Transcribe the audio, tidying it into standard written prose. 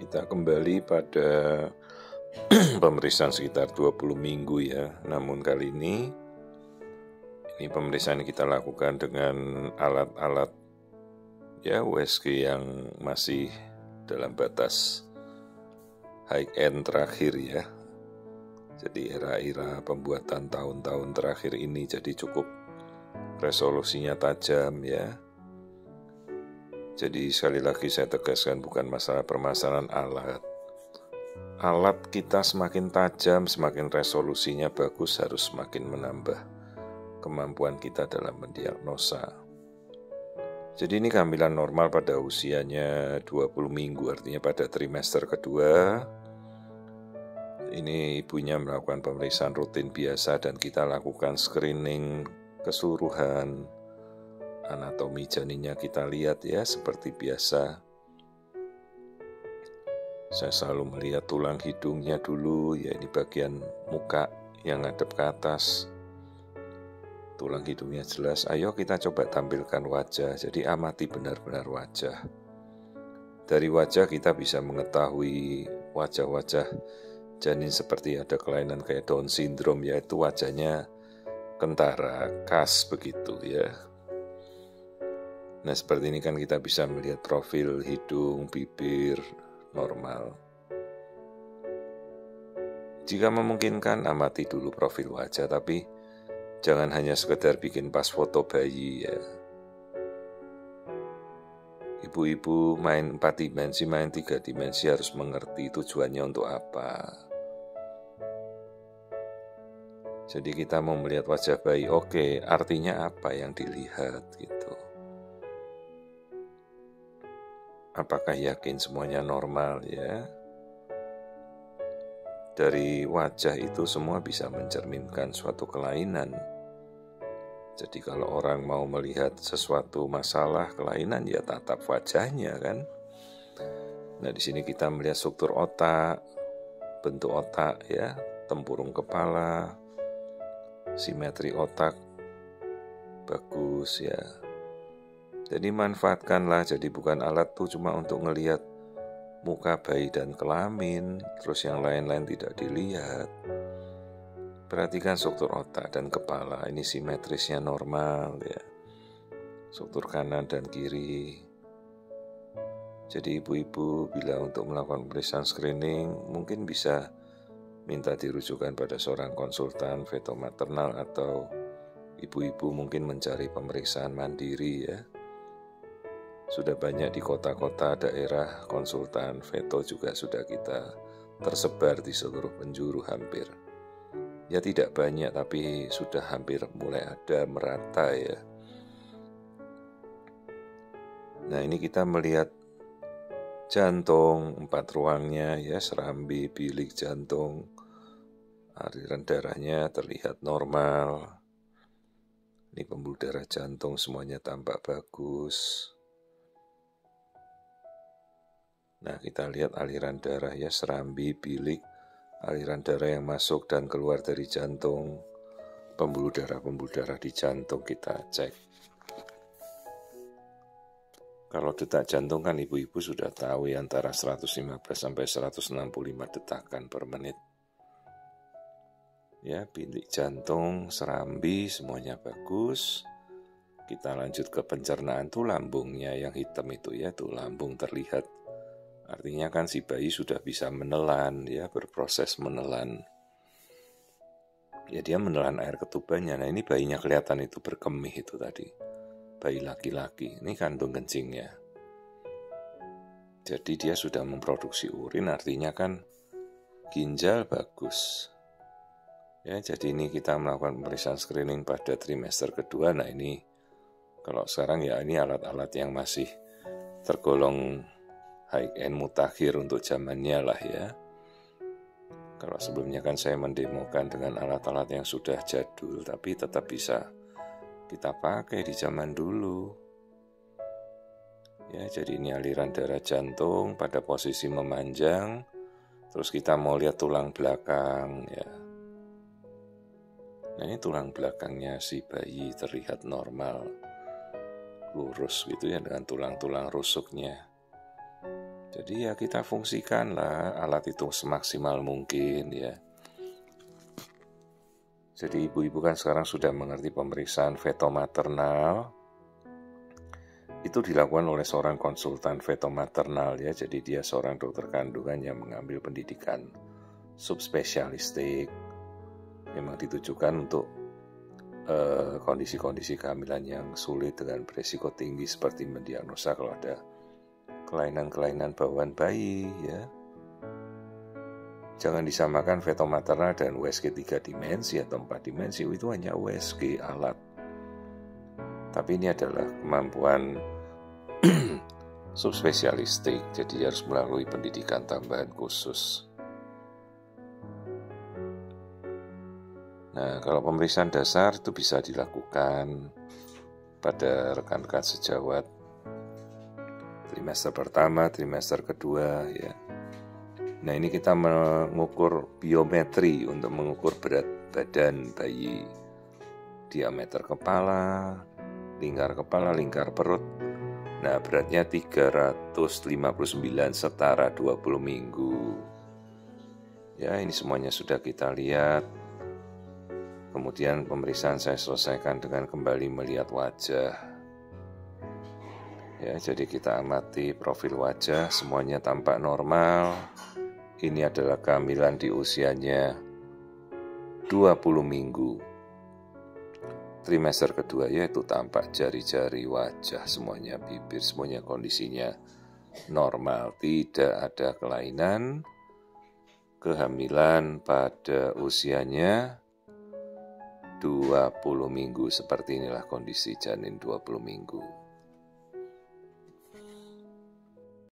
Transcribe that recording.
Kita kembali pada pemeriksaan sekitar 20 minggu ya. Namun kali ini pemeriksaan kita lakukan dengan alat-alat ya USG yang masih dalam batas high end terakhir ya. Jadi era-era pembuatan tahun-tahun terakhir ini jadi cukup resolusinya tajam ya. Jadi sekali lagi saya tegaskan bukan masalah permasalahan alat. Alat kita semakin tajam, semakin resolusinya bagus, harus semakin menambah kemampuan kita dalam mendiagnosa. Jadi ini kehamilan normal pada usianya 20 minggu, artinya pada trimester kedua. Ini ibunya melakukan pemeriksaan rutin biasa dan kita lakukan screening keseluruhan. Anatomi janinnya kita lihat ya seperti biasa. Saya selalu melihat tulang hidungnya dulu, ya ini bagian muka yang ngadep ke atas. Tulang hidungnya jelas, ayo kita coba tampilkan wajah, jadi amati benar-benar wajah. Dari wajah kita bisa mengetahui wajah-wajah janin seperti ada kelainan kayak Down syndrome, yaitu wajahnya kentara, khas begitu ya. Nah seperti ini kan kita bisa melihat profil hidung, bibir, normal. Jika memungkinkan amati dulu profil wajah, tapi jangan hanya sekedar bikin pas foto bayi ya. Ibu-ibu main 4 dimensi, main 3 dimensi harus mengerti tujuannya untuk apa. Jadi kita mau melihat wajah bayi, oke, artinya apa yang dilihat gitu. Apakah yakin semuanya normal ya? Dari wajah itu semua bisa mencerminkan suatu kelainan. Jadi kalau orang mau melihat sesuatu masalah kelainan ya tatap wajahnya kan. Nah di sini kita melihat struktur otak, bentuk otak ya, tempurung kepala, simetri otak bagus ya. Jadi manfaatkanlah, jadi bukan alat tuh cuma untuk ngelihat muka bayi dan kelamin, terus yang lain-lain tidak dilihat. Perhatikan struktur otak dan kepala, ini simetrisnya normal ya. Struktur kanan dan kiri. Jadi ibu-ibu bila untuk melakukan pemeriksaan screening mungkin bisa minta dirujukan pada seorang konsultan fetomaternal atau ibu-ibu mungkin mencari pemeriksaan mandiri ya. Sudah banyak di kota-kota daerah konsultan feto juga sudah kita tersebar di seluruh penjuru hampir. Ya tidak banyak tapi sudah hampir mulai ada merata ya. Nah ini kita melihat jantung 4 ruangnya ya, serambi, bilik, jantung. Aliran darahnya terlihat normal. Ini pembuluh darah jantung semuanya tampak bagus. Nah kita lihat aliran darah ya, serambi, bilik, aliran darah yang masuk dan keluar dari jantung, pembuluh darah di jantung kita cek. Kalau detak jantung kan ibu-ibu sudah tahu ya, antara 115 sampai 165 detakan per menit. Ya bilik jantung, serambi semuanya bagus. Kita lanjut ke pencernaan tuh lambungnya yang hitam itu ya, tuh lambung terlihat. Artinya kan si bayi sudah bisa menelan, ya berproses menelan. Ya dia menelan air ketubannya. Nah ini bayinya kelihatan itu berkemih itu tadi. Bayi laki-laki, ini kandung kencingnya. Jadi dia sudah memproduksi urin, artinya kan ginjal bagus. Ya jadi ini kita melakukan pemeriksaan screening pada trimester kedua. Nah ini kalau sekarang ya ini alat-alat yang masih tergolong high-end mutakhir untuk zamannya lah ya. Kalau sebelumnya kan saya mendemokan dengan alat-alat yang sudah jadul, tapi tetap bisa kita pakai di zaman dulu. Ya, jadi ini aliran darah jantung pada posisi memanjang, terus kita mau lihat tulang belakang ya. Nah ini tulang belakangnya si bayi terlihat normal, lurus gitu ya dengan tulang-tulang rusuknya. Jadi ya kita fungsikanlah alat itu semaksimal mungkin ya. Jadi ibu-ibu kan sekarang sudah mengerti pemeriksaan feto maternal. Itu dilakukan oleh seorang konsultan feto maternal ya. Jadi dia seorang dokter kandungan yang mengambil pendidikan subspesialistik. Memang ditujukan untuk kondisi-kondisi kehamilan yang sulit dengan beresiko tinggi seperti mendiagnosa kalau ada kelainan-kelainan bawaan bayi ya. Jangan disamakan feto maternal dan USG 3 dimensi atau 4 dimensi, itu hanya USG alat. Tapi ini adalah kemampuan subspesialistik, jadi harus melalui pendidikan tambahan khusus. Nah, kalau pemeriksaan dasar itu bisa dilakukan pada rekan-rekan sejawat trimester pertama, trimester kedua ya. Nah, ini kita mengukur biometri untuk mengukur berat badan bayi, diameter kepala, lingkar perut. Nah, beratnya 359 setara 20 minggu. Ya, ini semuanya sudah kita lihat. Kemudian pemeriksaan saya selesaikan dengan kembali melihat wajah. Ya, jadi kita amati profil wajah, semuanya tampak normal. Ini adalah kehamilan di usianya 20 minggu. Trimester kedua yaitu tampak jari-jari wajah, semuanya bibir, semuanya kondisinya normal. Tidak ada kelainan. Kehamilan pada usianya 20 minggu. Seperti inilah kondisi janin 20 minggu.